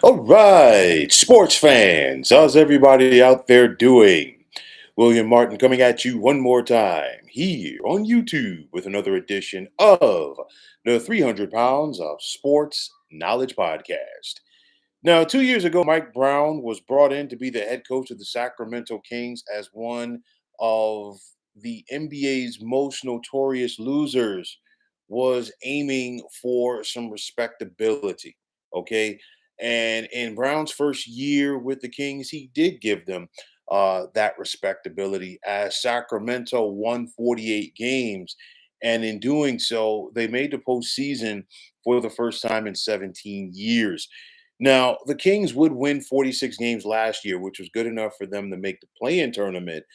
All right, sports fans, how's everybody out there doing? William Martin coming at you one more time here on YouTube with another edition of the 300 Pounds of Sports Knowledge Podcast. Now, 2 years ago, Mike Brown was brought in to be the head coach of the Sacramento Kings as one of the NBA's most notorious losers, was aiming for some respectability. Okay. And in Brown's first year with the Kings, he did give them that respectability as Sacramento won 48 games. And in doing so, they made the postseason for the first time in 17 years. Now, the Kings would win 46 games last year, which was good enough for them to make the play-in tournament,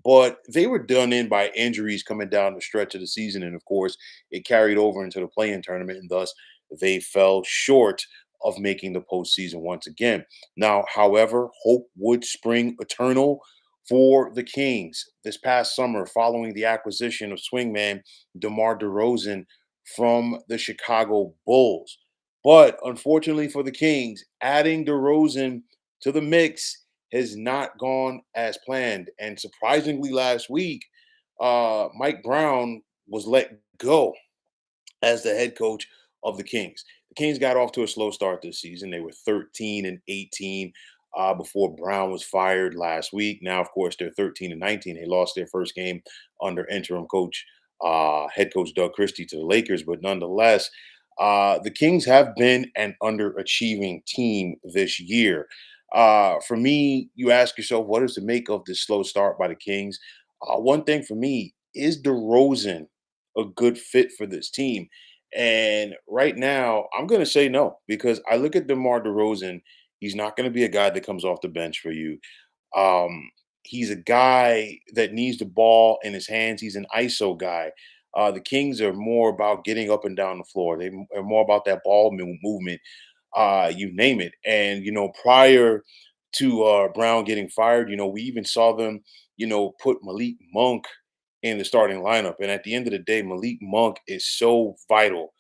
but they were done in by injuries coming down the stretch of the season, and of course, it carried over into the play-in tournament, and thus they fell short of making the postseason once again. Now, however, hope would spring eternal for the Kings this past summer following the acquisition of swingman DeMar DeRozan from the Chicago Bulls. But unfortunately for the Kings, adding DeRozan to the mix has not gone as planned. And surprisingly, last week, Mike Brown was let go as the head coach of the Kings. The Kings got off to a slow start this season. They were 13 and 18 before Brown was fired last week. Now, of course, they're 13 and 19. They lost their first game under interim coach, head coach Doug Christie to the Lakers, but nonetheless, the Kings have been an underachieving team this year. For me, you ask yourself, what is the make of this slow start by the Kings? One thing for me is DeRozan a good fit for this team? And right now, I'm going to say no because I look at DeMar DeRozan. He's not going to be a guy that comes off the bench for you. Um, he's a guy that needs the ball in his hands. He's an ISO guy. The Kings are more about getting up and down the floor. They are more about that ball movement, you name it. And prior to Brown getting fired, we even saw them, put Malik Monk in the starting lineup. And at the end of the day, Malik Monk is so vital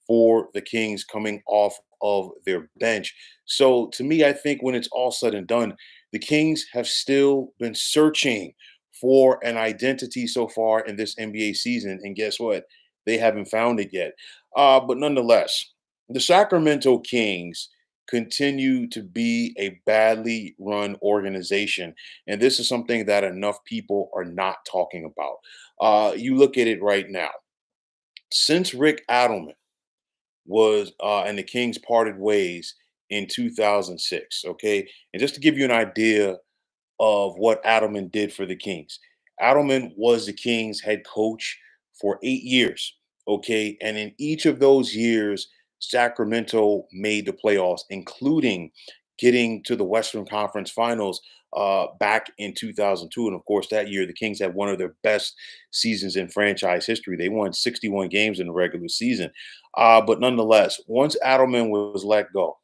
for the Kings coming off of their bench. So to me, I think when it's all said and done, the Kings have still been searching for an identity so far in this NBA season. And guess what? They haven't found it yet. But nonetheless, the Sacramento Kings continue to be a badly run organization. And this is something that enough people are not talking about. You look at it right now. Since Rick Adelman was and the Kings parted ways in 2006, okay? And just to give you an idea of what Adelman did for the Kings. Adelman was the Kings head coach for 8 years. Okay. And in each of those years, Sacramento made the playoffs, including getting to the Western Conference Finals back in 2002. And of course, that year, the Kings had one of their best seasons in franchise history. They won 61 games in the regular season. But nonetheless, once Adelman was let go,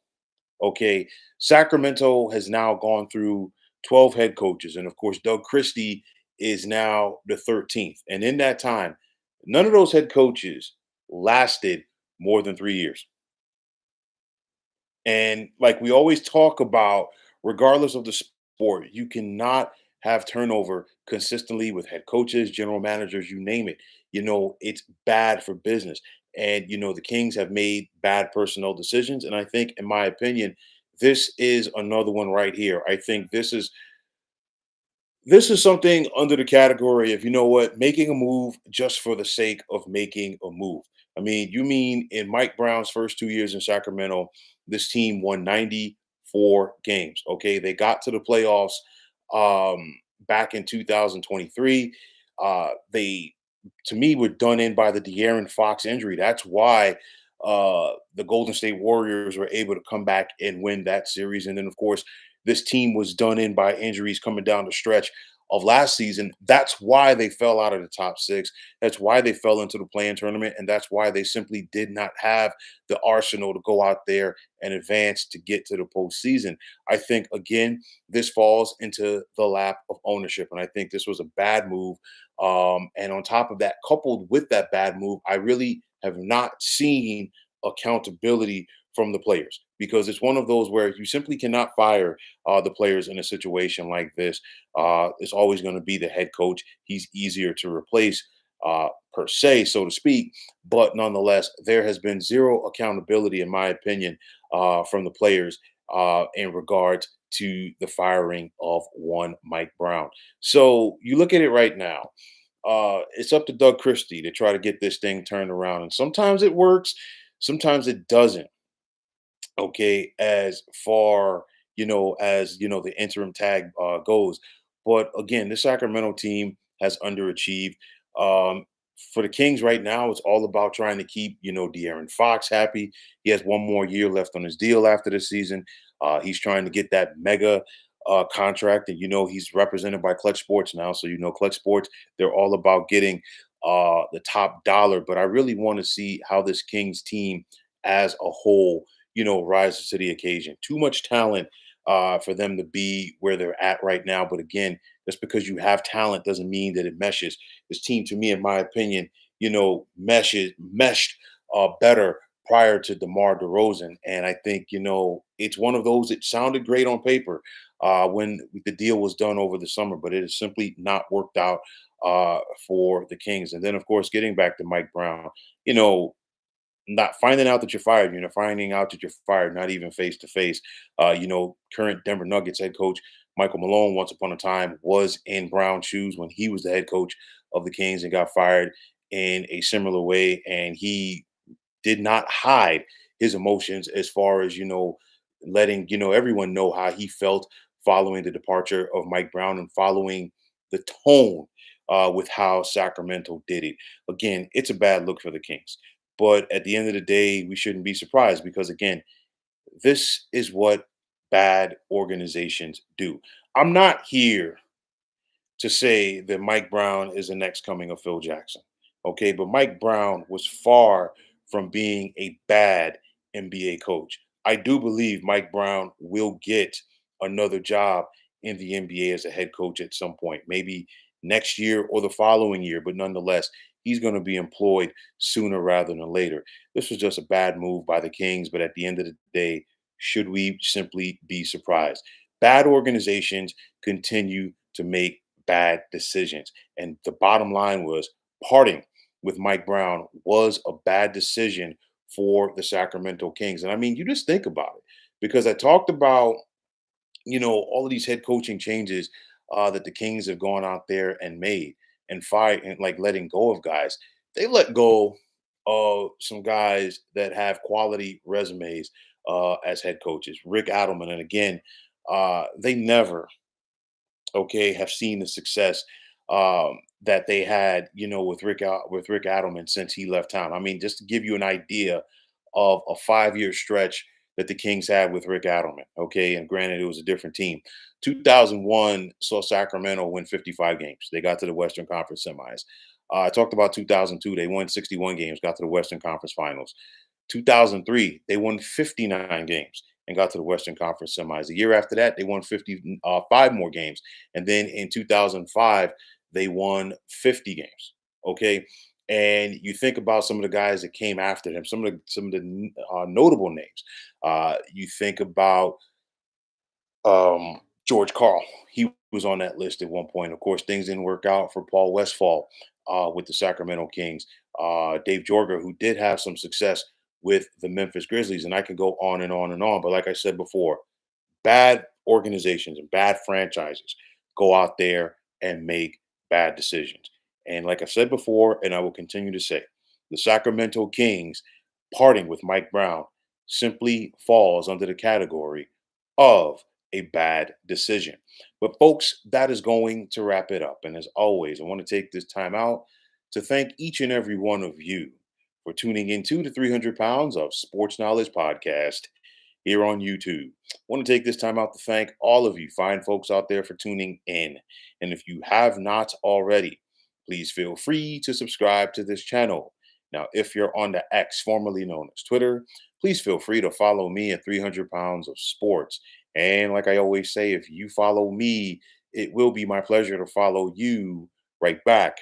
okay, Sacramento has now gone through 12 head coaches. And of course, Doug Christie is now the 13th. And in that time, none of those head coaches lasted more than 3 years. And like we always talk about, regardless of the sport, you cannot have turnover consistently with head coaches, general managers, you name it. It's bad for business. And, the Kings have made bad personnel decisions. And I think, in my opinion, this is another one right here. I think this is something under the category of, making a move just for the sake of making a move. I mean, you mean in Mike Brown's first 2 years in Sacramento, this team won 94 games. Okay. They got to the playoffs back in 2023. They, to me, were done in by the De'Aaron Fox injury. That's why the Golden State Warriors were able to come back and win that series. And then, of course, this team was done in by injuries coming down the stretch of last season. That's why they fell out of the top six. That's why they fell into the play-in tournament. And that's why they simply did not have the arsenal to go out there and advance to get to the postseason. I think, again, this falls into the lap of ownership. And I think this was a bad move. And on top of that, coupled with that bad move, I really have not seen accountability from the players because it's one of those where you simply cannot fire the players in a situation like this. It's always going to be the head coach. He's easier to replace, per se, so to speak. But nonetheless, there has been zero accountability, in my opinion, from the players in regards to the firing of one Mike Brown. So you look at it right now. It's up to Doug Christie to try to get this thing turned around. And sometimes it works, sometimes it doesn't. Okay, as far as the interim tag goes. But again, the Sacramento team has underachieved. Um, for the Kings right now, it's all about trying to keep De'Aaron Fox happy. He has one more year left on his deal after the season. He's trying to get that mega contract, and he's represented by Clutch Sports now. So Clutch Sports, they're all about getting the top dollar. But I really want to see how this Kings team as a whole rises to the occasion. Too much talent for them to be where they're at right now. But again, just because you have talent doesn't mean that it meshes. This team, to me, in my opinion, meshed better prior to DeMar DeRozan. And I think, it's one of those, it sounded great on paper when the deal was done over the summer, but it has simply not worked out for the Kings. And then, of course, getting back to Mike Brown, you know, not finding out that you're fired, finding out that you're fired, not even face to face. Current Denver Nuggets head coach Michael Malone, once upon a time, was in Brown's shoes when he was the head coach of the Kings and got fired in a similar way. And he did not hide his emotions as far as letting everyone know how he felt following the departure of Mike Brown and following the tone with how Sacramento did it. Again, it's a bad look for the Kings, but at the end of the day, we shouldn't be surprised because again, this is what bad organizations do. I'm not here to say that Mike Brown is the next coming of Phil Jackson. Okay, but Mike Brown was far from being a bad NBA coach. I do believe Mike Brown will get another job in the NBA as a head coach at some point, maybe next year or the following year, but nonetheless, he's going to be employed sooner rather than later. This was just a bad move by the Kings, but at the end of the day, should we simply be surprised? Bad organizations continue to make bad decisions. And the bottom line was parting with Mike Brown was a bad decision for the Sacramento Kings. And I mean, you just think about it because I talked about, all of these head coaching changes that the Kings have gone out there and made and fired and like letting go of guys. They let go of some guys that have quality resumes as head coaches, Rick Adelman. And again, they never have seen the success that they had, with Rick Adelman since he left town. I mean, just to give you an idea of a 5-year stretch that the Kings had with Rick Adelman. Okay, and granted, it was a different team. 2001 saw Sacramento win 55 games. They got to the Western Conference semis. I talked about 2002. They won 61 games, got to the Western Conference Finals. 2003, they won 59 games and got to the Western Conference semis. The year after that, they won 55 more games. And then in 2005, they won 50 games. Okay. And you think about some of the guys that came after them, some of the notable names. You think about George Carl. He was on that list at one point. Of course, things didn't work out for Paul Westphal with the Sacramento Kings. Dave Jorger, who did have some success with the Memphis Grizzlies, and I can go on and on and on. But like I said before, bad organizations and bad franchises go out there and make bad decisions. And like I said before, and I will continue to say, the Sacramento Kings parting with Mike Brown simply falls under the category of a bad decision. But folks, that is going to wrap it up. And as always, I want to take this time out to thank each and every one of you for tuning into the 300 Pounds of Sports Knowledge podcast here on YouTube. I want to take this time out to thank all of you fine folks out there for tuning in. And if you have not already, please feel free to subscribe to this channel. Now, if you're on the X, formerly known as Twitter, please feel free to follow me at 300 Pounds of Sports. And like I always say, if you follow me, it will be my pleasure to follow you right back.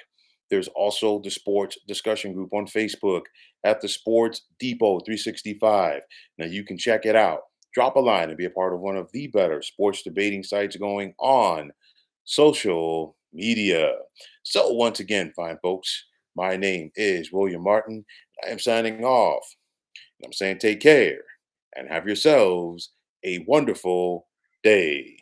There's also the sports discussion group on Facebook at the Sports Depot 365. Now you can check it out. Drop a line and be a part of one of the better sports debating sites going on social media. So, once again, fine folks, my name is William Martin. I am signing off. I'm saying take care and have yourselves a wonderful day.